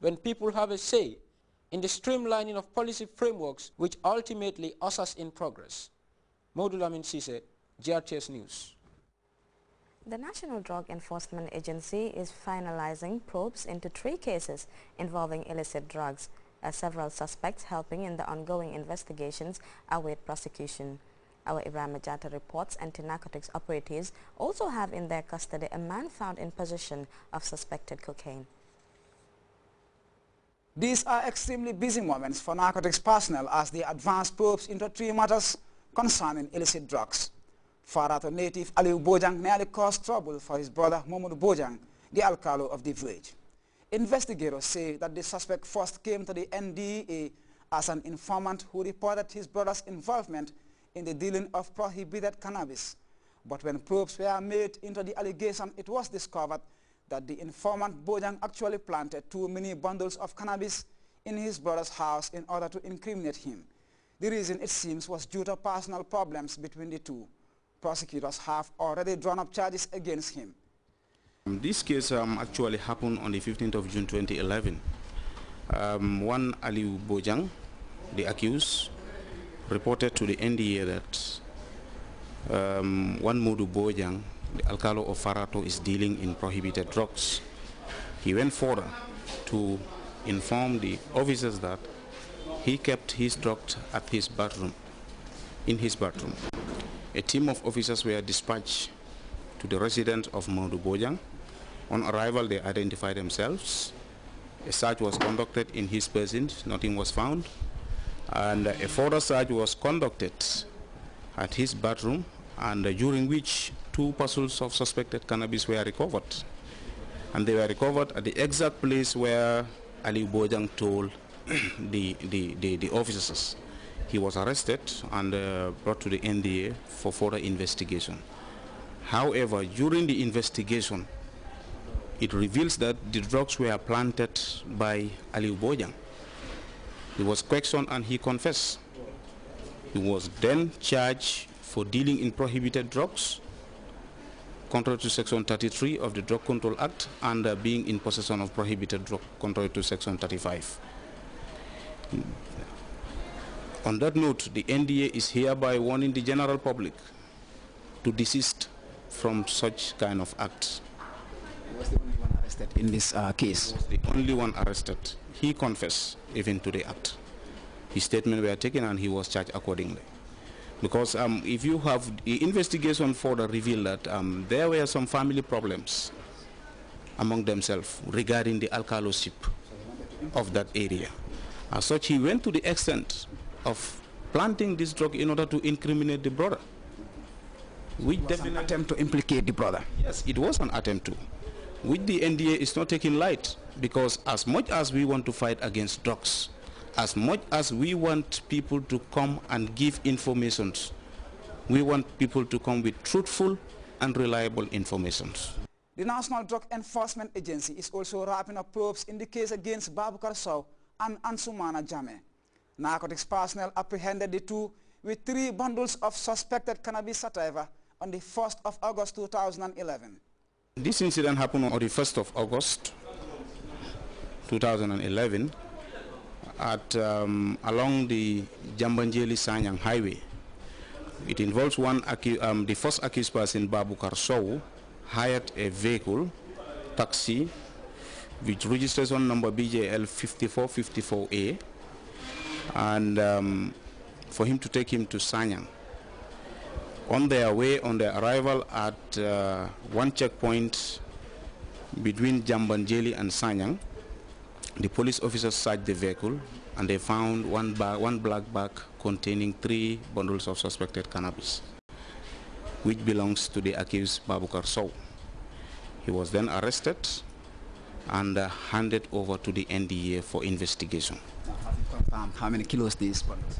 when people have a say in the streamlining of policy frameworks which ultimately ushers in progress. Modou Lamin Cisse, Grts News. The National Drug Enforcement Agency is finalizing probes into 3 cases involving illicit drugs, as several suspects helping in the ongoing investigations await prosecution. Our Ibrahim Majata reports anti-narcotics operatives also have in their custody a man found in possession of suspected cocaine. These are extremely busy moments for narcotics personnel as they advance probes into 3 matters concerning illicit drugs. Farato native Aliu Bojang nearly caused trouble for his brother Mohamed Bojang, the alcalo of the village. Investigators say that the suspect first came to the NDA as an informant who reported his brother's involvement in the dealing of prohibited cannabis. But when probes were made into the allegation, it was discovered that the informant Bojang actually planted 2 mini bundles of cannabis in his brother's house in order to incriminate him. The reason, it seems, was due to personal problems between the two. Prosecutors have already drawn up charges against him. This case actually happened on the 15th of June 2011. One Aliu Bojang, the accused, reported to the NDA that one Modu Bojang, the alcalo of Farato, is dealing in prohibited drugs. He went further to inform the officers that he kept his drugs at his bathroom, in his bathroom. A team of officers were dispatched to the residence of Modu Bojang. On arrival, they identified themselves. A search was conducted in his person, nothing was found. And a further search was conducted at his bathroom, and during which 2 parcels of suspected cannabis were recovered. And they were recovered at the exact place where Ali Bojang told the officers. He was arrested and brought to the NDA for further investigation. However, during the investigation, it reveals that the drugs were planted by Ali Bojang. He was questioned and he confessed. He was then charged for dealing in prohibited drugs, contrary to Section 33 of the Drug Control Act, and being in possession of prohibited drug, contrary to Section 35. On that note, the NDA is hereby warning the general public to desist from such kind of acts. He was the only one arrested in this case? He was the only one arrested. He confessed even to the act. His statement were taken and he was charged accordingly. Because if you have the investigation further revealed that there were some family problems among themselves regarding the alcaloship of that area. As such, he went to the extent of planting this drug in order to incriminate the brother. Which definitely an attempt to implicate the brother. Yes, it was an attempt to. Which the NDA is not taking light, because as much as we want to fight against drugs, as much as we want people to come and give information, we want people to come with truthful and reliable information. The National Drug Enforcement Agency is also wrapping up probes in the case against Babukar Sow and Ansumana Jame. Narcotics personnel apprehended the two with 3 bundles of suspected cannabis sativa on the 1st of August 2011. This incident happened on the 1st of August 2011 at along the Jambanjeli-Sanyang highway. It involves the first accused person, Babukar Sow, hired a vehicle, taxi, with registration number BJL 5454A, and for him to take him to Sanyang. On their way, on their arrival at one checkpoint between Jambanjeli and Sanyang, the police officers searched the vehicle and they found one black bag containing 3 bundles of suspected cannabis, which belongs to the accused Babukar Sow. He was then arrested and handed over to the NDA for investigation. How many kilos these bundles?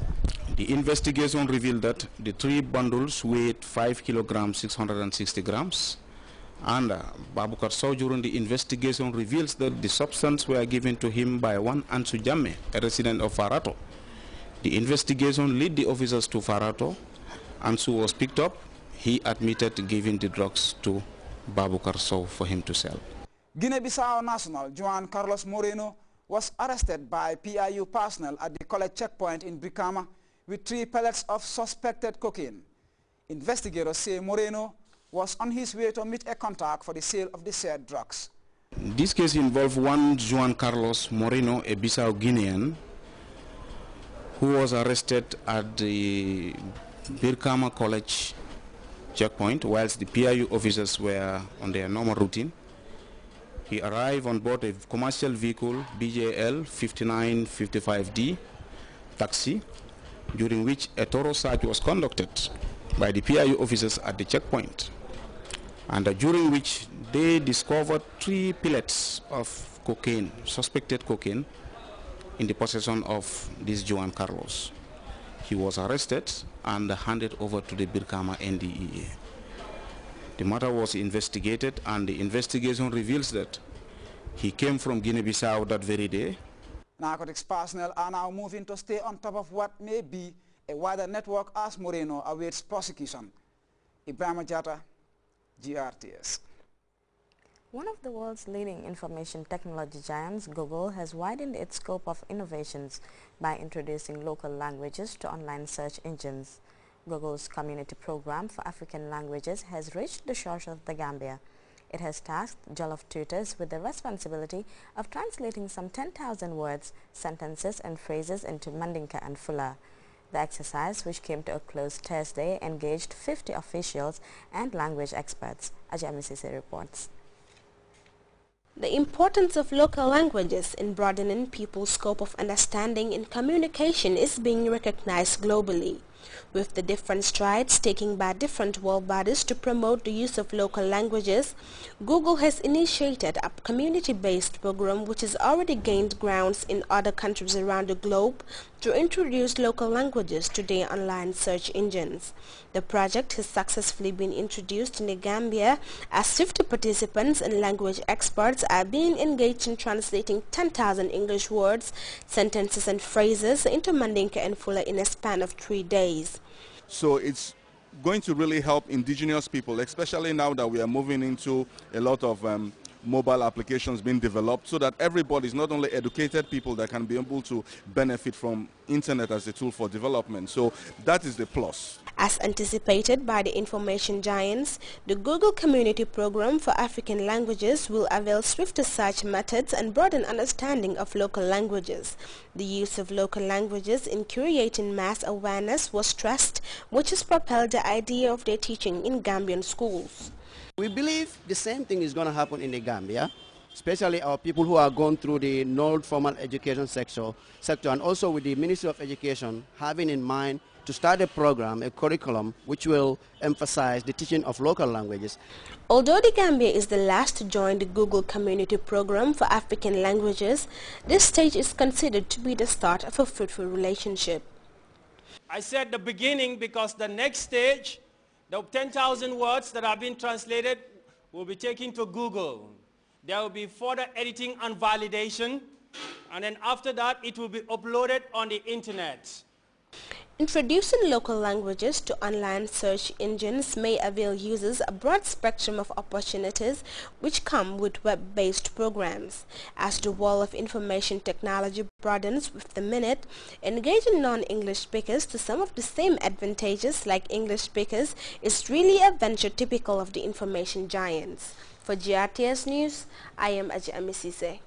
The investigation revealed that the 3 bundles weighed 5 kilograms 660 grams, and Babukar Sow during the investigation reveals that the substance were given to him by one Ansu Jammeh, a resident of Farato. The investigation led the officers to Farato. Ansu was picked up. He admitted giving the drugs to Babukar Sow for him to sell. Guinea-Bissau national Juan Carlos Moreno was arrested by PIU personnel at the college checkpoint in Brikama with 3 pellets of suspected cocaine. Investigators say Moreno was on his way to meet a contact for the sale of the said drugs. This case involved one Juan Carlos Moreno, a Bissau Guinean, who was arrested at the Brikama College checkpoint whilst the PIU officers were on their normal routine. He arrived on board a commercial vehicle, BJL 5955D taxi, during which a thorough search was conducted by the PIU officers at the checkpoint, and during which they discovered 3 pellets of cocaine, suspected cocaine, in the possession of this Juan Carlos. He was arrested and handed over to the Brikama NDEA. The matter was investigated, and the investigation reveals that he came from Guinea-Bissau that very day. Narcotics personnel are now moving to stay on top of what may be a wider network as Moreno awaits prosecution. Ibrahim Jata, GRTS. One of the world's leading information technology giants, Google, has widened its scope of innovations by introducing local languages to online search engines. Google's community program for African languages has reached the shores of the Gambia. It has tasked Jollof tutors with the responsibility of translating some 10,000 words, sentences and phrases into Mandinka and Fula. The exercise, which came to a close Thursday, engaged 50 officials and language experts. Ajami Sise reports. The importance of local languages in broadening people's scope of understanding and communication is being recognized globally, with the different strides taken by different world bodies to promote the use of local languages. Google has initiated a community-based program which has already gained grounds in other countries around the globe to introduce local languages to their online search engines. The project has successfully been introduced in the Gambia as 50 participants and language experts are being engaged in translating 10,000 English words, sentences and phrases into Mandinka and Fula in a span of 3 days. So it's going to really help indigenous people, especially now that we are moving into a lot of mobile applications being developed, so that everybody is not only educated people that can be able to benefit from internet as a tool for development. So that is the plus. As anticipated by the information giants, the Google Community Program for African Languages will avail swifter search methods and broaden understanding of local languages. The use of local languages in creating mass awareness was stressed, which has propelled the idea of their teaching in Gambian schools. We believe the same thing is going to happen in the Gambia, especially our people who are going through the non-formal education sector, and also with the Ministry of Education having in mind to start a program, a curriculum, which will emphasize the teaching of local languages. Although the Gambia is the last to join the Google Community Program for African Languages, this stage is considered to be the start of a fruitful relationship. I said the beginning because the next stage, the 10,000 words that have been translated will be taken to Google. There will be further editing and validation, and then after that it will be uploaded on the internet. Introducing local languages to online search engines may avail users a broad spectrum of opportunities which come with web-based programs. As the world of information technology broadens with the minute, engaging non-English speakers to some of the same advantages like English speakers is really a venture typical of the information giants. For GRTS News, I am Ajami Sise.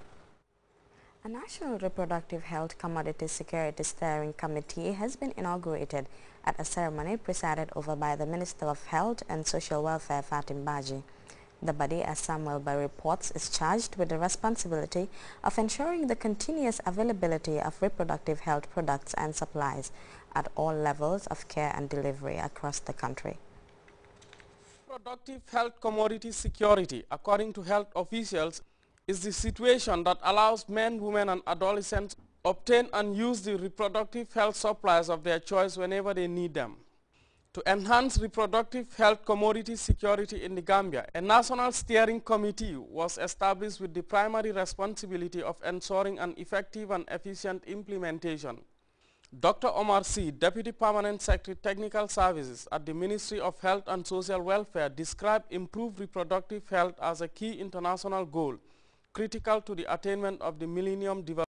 A National Reproductive Health Commodity Security Steering Committee has been inaugurated at a ceremony presided over by the Minister of Health and Social Welfare, Fatim Baji. The body, as Samuel Bay reports, is charged with the responsibility of ensuring the continuous availability of reproductive health products and supplies at all levels of care and delivery across the country. Reproductive health commodity security, according to health officials, is the situation that allows men, women and adolescents obtain and use the reproductive health supplies of their choice whenever they need them. To enhance reproductive health commodity security in the Gambia, a national steering committee was established with the primary responsibility of ensuring an effective and efficient implementation. Dr. Omar C., Deputy Permanent Secretary Technical Services at the Ministry of Health and Social Welfare, described improved reproductive health as a key international goal critical to the attainment of the Millennium Development